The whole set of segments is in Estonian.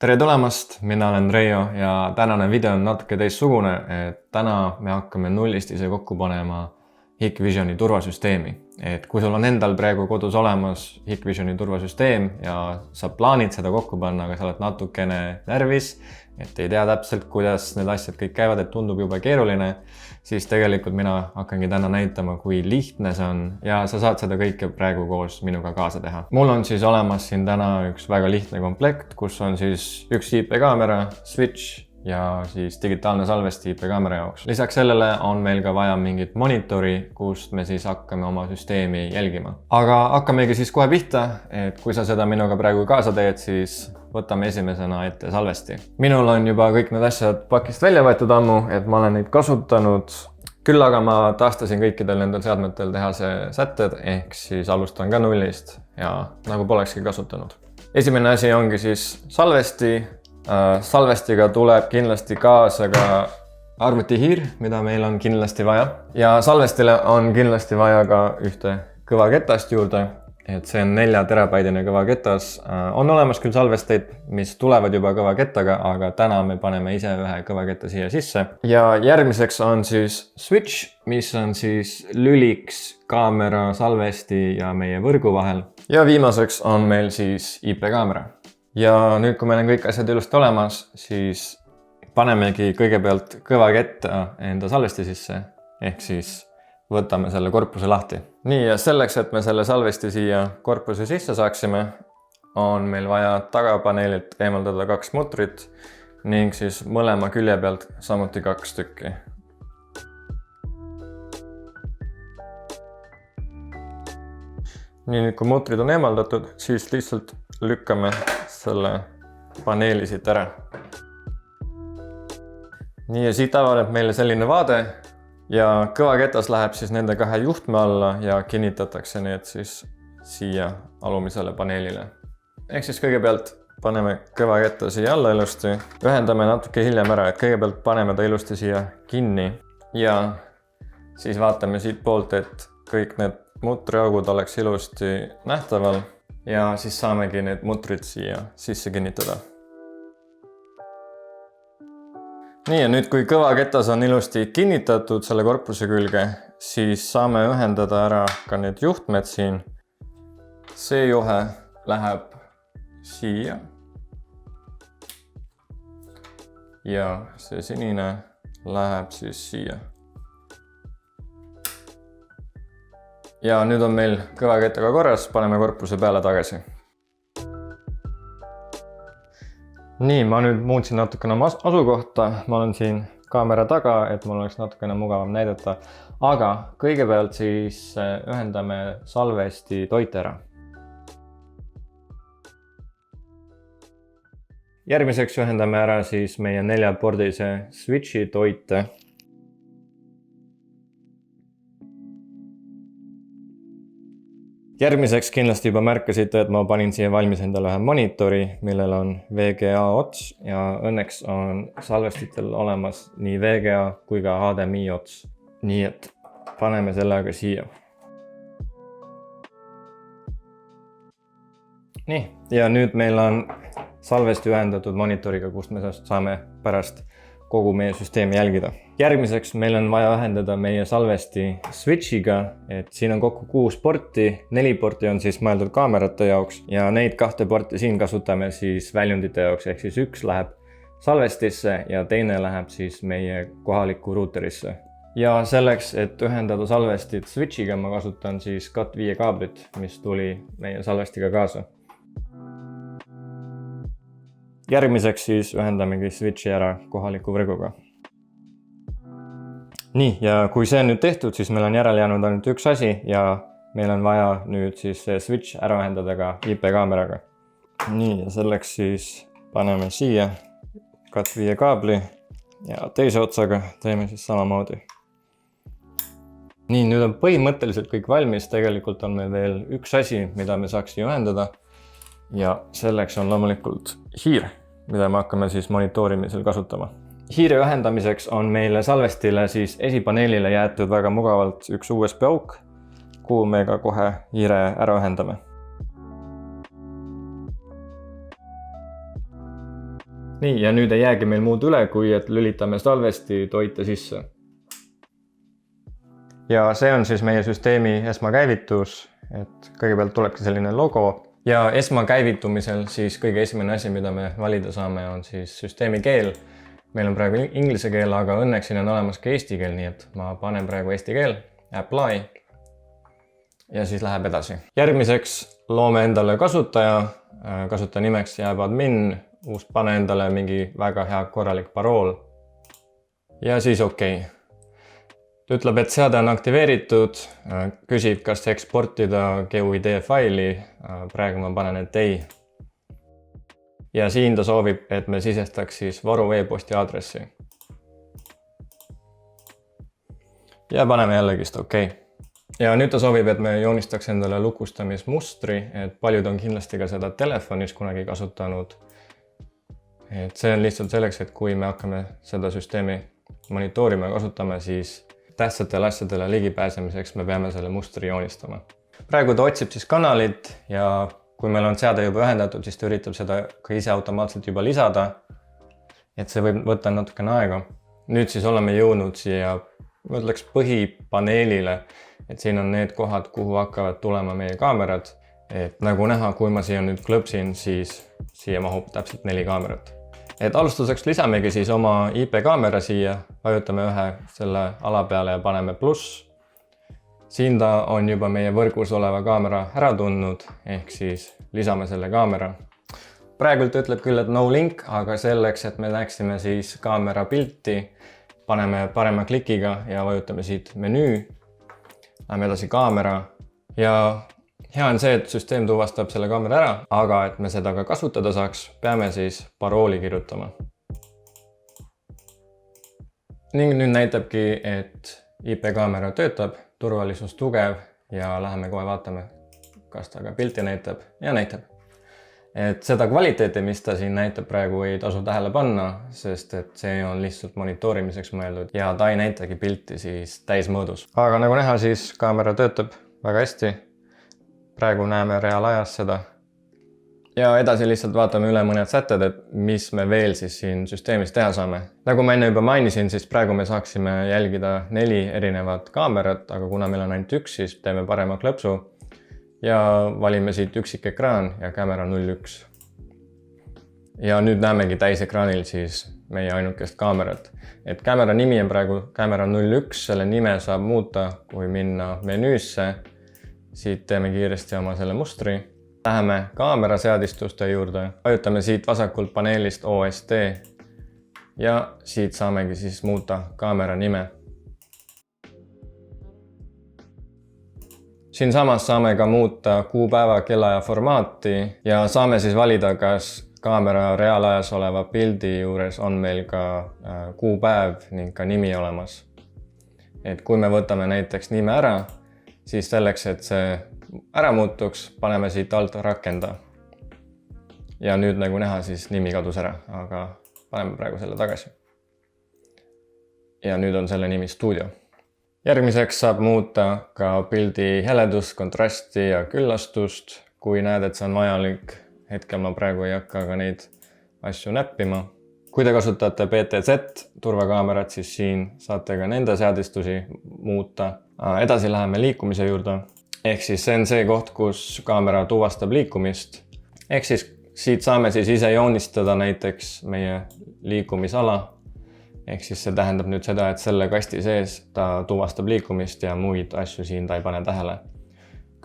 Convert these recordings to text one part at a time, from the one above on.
Tere tulemast, mina olen Reijo ja tänane video on natuke teistsugune, et täna me hakkame nullist ise kokku panema Hikvisioni turvasüsteemi. Et kui sul on endal praegu kodus olemas Hikvisioni turvasüsteem ja sa plaanid seda kokku panna, aga sa oled natukene närvis, et ei tea täpselt, kuidas need asjad kõik käivad, et tundub juba keeruline, siis tegelikult mina hakkangi täna näitama, kui lihtne see on ja sa saad seda kõike praegu koos minuga kaasa teha. Mul on siis olemas siin täna üks väga lihtne komplekt, kus on siis üks IP-kaamera, switch ja siis digitaalne salvesti IP-kaamera jaoks. Lisaks sellele on meil ka vaja mingit monitori, kust me siis hakkame oma süsteemi jälgima. Aga hakkamegi siis kohe pihta, et kui sa seda minuga praegu kaasa teed, siis võtame esimesena ette salvesti. Minul on juba kõik need asjad pakist välja võetud ammu, et ma olen neid kasutanud. Küll aga ma taastasin kõikidel nendel seadmetel teha see sätted, ehk siis alustan ka nullist ja nagu polekski kasutanud. Esimene asi ongi siis salvesti. Salvestiga tuleb kindlasti kaasa ka arvutihiir, mida meil on kindlasti vaja. Ja salvestile on kindlasti vaja ka ühte kõvaketast juurde. Et see on 4 terabaidine kõvaketas. On olemas küll salvesteid, mis tulevad juba kõvakettaga, aga täna me paneme ise ühe kõvaketta siia sisse. Ja järgmiseks on siis switch, mis on siis lüliks kaamera, salvesti ja meie võrgu vahel. Ja viimaseks on meil siis IP-kaamera. Ja nüüd, kui meil on kõik asjad ilusti olemas, siis panemegi kõigepealt kõvaketta enda salvesti sisse, ehk siis võtame selle korpuse lahti. Nii, ja selleks, et me selle salvesti siia korpuse sisse saaksime, on meil vaja tagapaneelilt eemaldada 2 mutrit ning siis mõlema külje pealt samuti 2 tükki. Nii, nüüd kui mutrid on eemaldatud, siis lihtsalt lükkame selle paneeli siit ära. Nii, ja siit avaneb meile selline vaade ja kõvaketas läheb siis nende 2 juhtme alla ja kinnitatakse need siis siia alumisele paneelile. Ehk siis kõigepealt paneme kõvaketta siia alla ilusti, ühendame natuke hiljem ära, et kõigepealt paneme ta ilusti siia kinni ja siis vaatame siit poolt, et kõik need mutriaugud oleks ilusti nähtaval ja siis saamegi need mutrid siia sisse kinnitada. Nii, ja nüüd kui kõvaketas on ilusti kinnitatud selle korpuse külge, siis saame ühendada ära ka need juhtmed siin. See juhe läheb siia ja see sinine läheb siis siia. Ja nüüd on meil kõvakettaga korras, paneme korpuse peale tagasi. Nii, ma nüüd muutsin natukene oma asukohta. Ma olen siin kaamera taga, et mul oleks natukene mugavam näidata. Aga kõigepealt siis ühendame salvesti toite ära. Järgmiseks ühendame ära siis meie 4-pordise switchi toite. Järgmiseks kindlasti juba märkasite, et ma panin siia valmis endale ühe monitori, millel on VGA ots ja õnneks on salvestitel olemas nii VGA kui ka HDMI ots. Nii et paneme selle aga siia. Nii, ja nüüd meil on salvesti ühendatud monitoriga, kust me saame pärast kogu meie süsteemi jälgida. Järgmiseks meil on vaja ühendada meie salvesti switchiga, et siin on kokku 6 porti, 4 porti on siis mõeldud kaamerate jaoks ja neid 2 porti siin kasutame siis väljundite jaoks, ehk siis üks läheb salvestisse ja teine läheb siis meie kohalikku ruuterisse. Ja selleks, et ühendada salvestit switchiga, ma kasutan siis Cat5 kaablit, mis tuli meie salvestiga kaasa. Järgmiseks siis ühendamegi switchi ära kohaliku võrguga. Nii, ja kui see on nüüd tehtud, siis meil on järele jäänud ainult üks asi ja meil on vaja nüüd siis see switch ära ühendada ka IP-kaameraga. Nii, ja selleks siis paneme siia Cat5 kaabli ja teise otsaga teeme siis samamoodi. Nii, nüüd on põhimõtteliselt kõik valmis, tegelikult on meil veel üks asi, mida me saaks siia ühendada. Ja selleks on loomulikult hiir, mida me hakkame siis monitoorimisel kasutama. Hiire ühendamiseks on meile salvestile siis esipaneelile jäetud väga mugavalt üks USB auk, kuhu me ka kohe hiire ära ühendame. nii, ja nüüd ei jäägi meil muud üle, kui et lülitame salvesti toite sisse. Ja see on siis meie süsteemi esmakäivitus, et kõigepealt tulebki selline logo. Ja esmakäivitumisel siis kõige esimene asi, mida me valida saame, on siis süsteemi keel. Meil on praegu inglise keel, aga õnneks siin on olemas ka eesti keel, nii et ma panen praegu eesti keel, apply ja siis läheb edasi. Järgmiseks loome endale kasutaja nimeks jääb admin, pane endale mingi väga hea korralik parool ja siis okei. Ta ütleb, et seade on aktiveeritud, küsib, kas eksportida GUID faili, praegu ma panen, et ei. Ja siin ta soovib, et me sisestaks siis varu e-posti aadressi. Ja paneme jällegist okei. Ja nüüd ta soovib, et me joonistaks endale lukustamismustri, et paljud on kindlasti ka seda telefonis kunagi kasutanud. Et see on lihtsalt selleks, et kui me hakkame seda süsteemi monitoorima ja kasutama, siis tähtsatele asjadele ligipääsemiseks me peame selle mustri joonistama. Praegu ta otsib siis kanalit ja kui meil on seade juba ühendatud, siis ta üritab seda ka ise automaatselt juba lisada. Et see võib võtta natukene aega. Nüüd siis oleme jõudnud siia, ma ütleks põhipaneelile, et siin on need kohad, kuhu hakkavad tulema meie kaamerad. Et nagu näha, kui ma siia nüüd klõpsin, siis siia mahub täpselt 4 kaamerat. Et alustuseks lisamegi siis oma IP kaamera siia, vajutame ühe selle ala peale ja paneme pluss. Siin ta on juba meie võrgus oleva kaamera ära tundnud, ehk siis lisame selle kaamera. Praegult ütleb küll, et no link, aga selleks, et me näeksime siis kaamera pilti, paneme parema klikiga ja vajutame siit menüü. Läheme edasi kaamera ja hea on see, et süsteem tuvastab selle kaamera ära, aga et me seda ka kasutada saaks, peame siis parooli kirjutama. Ning nüüd näitabki, et IP kaamera töötab, turvalisus tugev ja läheme kohe vaatame, kas ta ka pilti näitab ja näitab. Et seda kvaliteeti, mis ta siin näitab praegu, ei tasu tähele panna, sest et see on lihtsalt monitoorimiseks mõeldud ja ta ei näitagi pilti siis täismõõdus. Aga nagu näha, siis kaamera töötab väga hästi. Praegu näeme reaalajas seda. Ja edasi lihtsalt vaatame üle mõned sätted, et mis me veel siis siin süsteemis teha saame. Nagu ma enne juba mainisin, siis praegu me saaksime jälgida 4 erinevat kaamerat, aga kuna meil on ainult üks, siis teeme parema klõpsu ja valime siit üksikekraan ja kaamera 01. Ja nüüd näemegi täisekraanil siis meie ainukest kaamerat. Et kaamera nimi on praegu kaamera 01, selle nime saab muuta, kui minna menüüsse. Siit teeme kiiresti oma selle mustri. Läheme kaamera seadistuste juurde. Vajutame siit vasakult paneelist OSD ja siit saamegi siis muuta kaamera nime. Siin samas saame ka muuta kuupäeva, kellaaja formaati ja saame siis valida, kas kaamera reaalajas oleva pildi juures on meil ka kuupäev ning ka nimi olemas. Et kui me võtame näiteks nime ära, siis selleks, et see ära muutuks, paneme siit alt rakenda. Ja nüüd nagu näha, siis nimi kadus ära, aga paneme praegu selle tagasi. Ja nüüd on selle nimi Studio. Järgmiseks saab muuta ka pildi heledust, kontrasti ja küllastust. Kui näed, et see on vajalik, hetkel ma praegu ei hakka ka neid asju näppima. Kui te kasutate PTZ turvakaamerat, siis siin saate ka nende seadistusi muuta. Edasi läheme liikumise juurde. Ehk siis see on see koht, kus kaamera tuvastab liikumist. Ehk siis siit saame siis ise joonistada näiteks meie liikumisala. Ehk siis see tähendab nüüd seda, et selle kasti sees ta tuvastab liikumist ja muid asju siin ta ei pane tähele.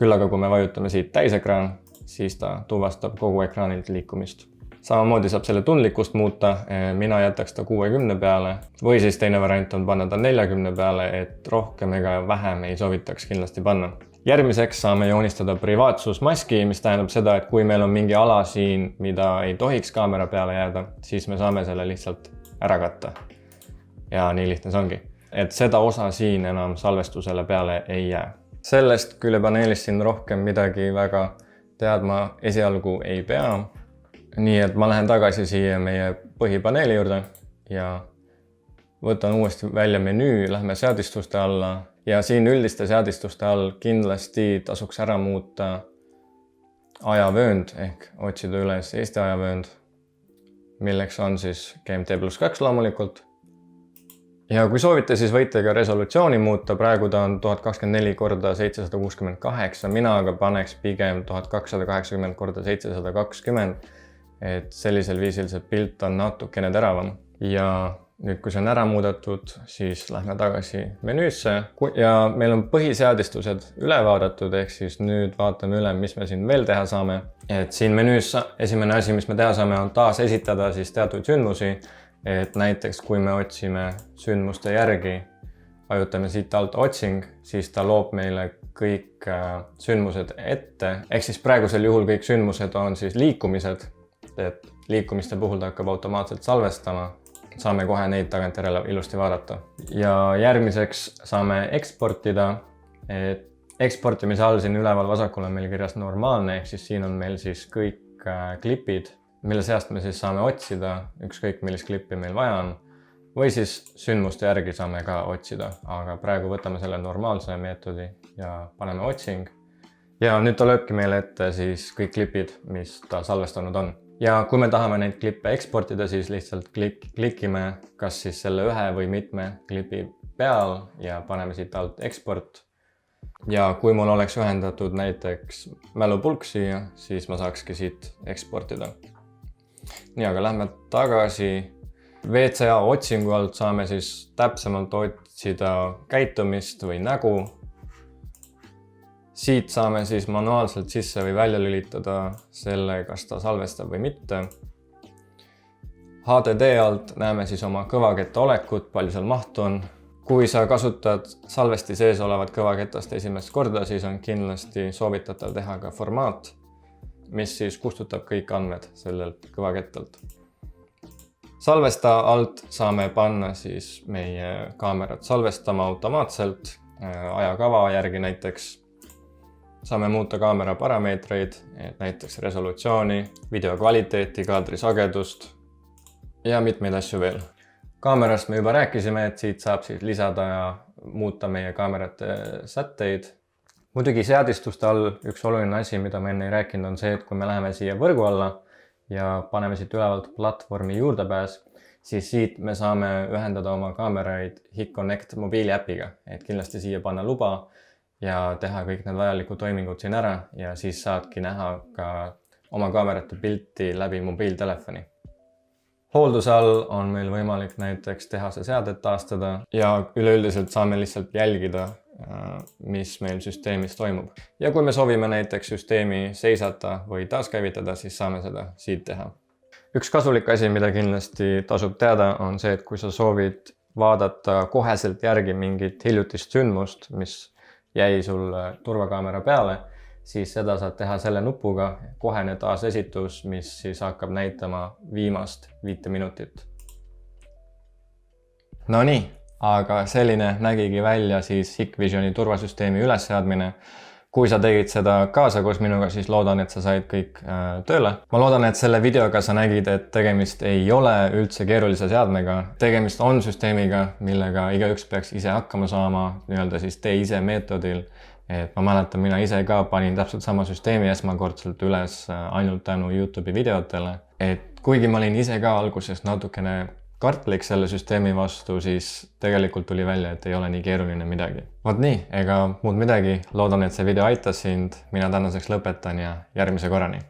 Küll aga kui me vajutame siit täisekraan, siis ta tuvastab kogu ekraanilt liikumist. Samamoodi saab selle tundlikkust muuta, mina jätaks ta 60 peale või siis teine variant on panna ta 40 peale, et rohkem ega vähem ei soovitaks kindlasti panna. Järgmiseks saame joonistada privaatsusmaski, mis tähendab seda, et kui meil on mingi ala siin, mida ei tohiks kaamera peale jääda, siis me saame selle lihtsalt ära katta. Ja nii lihtne see ongi. Et seda osa siin enam salvestusele peale ei jää. Sellest küljepaneelist siin rohkem midagi väga teadma esialgu ei pea. Nii et ma lähen tagasi siia meie põhipaneeli juurde ja võtan uuesti välja menüü, lähme seadistuste alla ja siin üldiste seadistuste all kindlasti tasuks ära muuta ajavöönd ehk otsida üles Eesti ajavöönd. milleks on siis GMT+2 loomulikult. Ja kui soovite, siis võite ka resolutsiooni muuta, praegu ta on 1024x768, mina aga paneks pigem 1280x720, et sellisel viisil see pilt on natukene teravam. Ja nüüd, kui see on ära muudetud, siis lähme tagasi menüüsse ja meil on põhiseadistused üle vaadatud, ehk siis nüüd vaatame üle, mis me siin veel teha saame. Et siin menüüs esimene asi, mis me teha saame, on taas esitada siis teatud sündmusi. Et näiteks kui me otsime sündmuste järgi, vajutame siit alt otsing, siis ta loob meile kõik sündmused ette. Ehk siis praegusel juhul kõik sündmused on siis liikumised, et liikumiste puhul ta hakkab automaatselt salvestama. Saame kohe neid tagantjärele ilusti vaadata. Ja järgmiseks saame eksportida. Eksportimise all siin üleval vasakul on meil kirjas normaalne, ehk siis siin on meil siis kõik klipid, mille seast me siis saame otsida, ükskõik millist klippi meil vaja on, või siis sündmuste järgi saame ka otsida, aga praegu võtame selle normaalse meetodi ja paneme otsing. Ja nüüd ta lööbki meile ette siis kõik klipid, mis ta salvestanud on. Ja kui me tahame neid klippe eksportida, siis lihtsalt klikime kas siis selle ühe või mitme klipi peal ja paneme siit alt eksport. Ja kui mul oleks ühendatud näiteks mälupulk siia, siis ma saakski siit eksportida. Nii, aga lähme tagasi. VCA otsingu alt saame siis täpsemalt otsida käitumist või nägu. Siit saame siis manuaalselt sisse või välja lülitada selle, kas ta salvestab või mitte. HDD alt näeme siis oma kõvaketta olekut, palju seal mahtu on. Kui sa kasutad salvesti sees olevat kõvaketast esimest korda, siis on kindlasti soovitatav teha ka formaat, mis siis kustutab kõik andmed sellelt kõvakettalt. Salvesta alt saame panna siis meie kaamerat salvestama automaatselt, ajakava järgi näiteks. Saame muuta kaamera parameetreid, näiteks resolutsiooni, video kvaliteeti, kaadri sagedust ja mitmeid asju veel. Kaamerast me juba rääkisime, et siit saab siis lisada ja muuta meie kaamerate sätteid. Muidugi seadistuste all üks oluline asi, mida ma enne ei rääkinud, on see, et kui me läheme siia võrgu alla ja paneme siit ülevalt platvormi juurdepääs, siis siit me saame ühendada oma kaameraid HikConnect mobiiliäpiga, et kindlasti siia panna luba ja teha kõik need vajalikud toimingud siin ära ja siis saadki näha ka oma kaamerate pilti läbi mobiiltelefoni. Hoolduse all on meil võimalik näiteks teha see seadet taastada ja üleüldiselt saame lihtsalt jälgida, mis meil süsteemis toimub. Ja kui me soovime näiteks süsteemi seisata või taaskäivitada, siis saame seda siit teha. Üks kasulik asi, mida kindlasti tasub teada, on see, et kui sa soovid vaadata koheselt järgi mingit hiljutist sündmust, mis jäi sul turvakaamera peale, siis seda saad teha selle nupuga, kohene taasesitus, mis siis hakkab näitama viimast 5 minutit. No nii, aga selline nägigi välja siis Hikvisioni turvasüsteemi ülesseadmine. Kui sa tegid seda kaasa koos minuga, siis loodan, et sa said kõik tööle. Ma loodan, et selle videoga sa nägid, et tegemist ei ole üldse keerulise seadmega. Tegemist on süsteemiga, millega igaüks peaks ise hakkama saama, nii-öelda siis tee ise meetodil. Et ma mäletan, mina ise ka panin täpselt sama süsteemi esmakordselt üles ainult tänu YouTube'i videotele. Et kuigi ma olin ise ka alguses natukene kartlik selle süsteemi vastu, siis tegelikult tuli välja, et ei ole nii keeruline midagi. Vot nii, ega muud midagi. Loodan, et see video aitas sind. Mina tänaseks lõpetan ja järgmise korrani.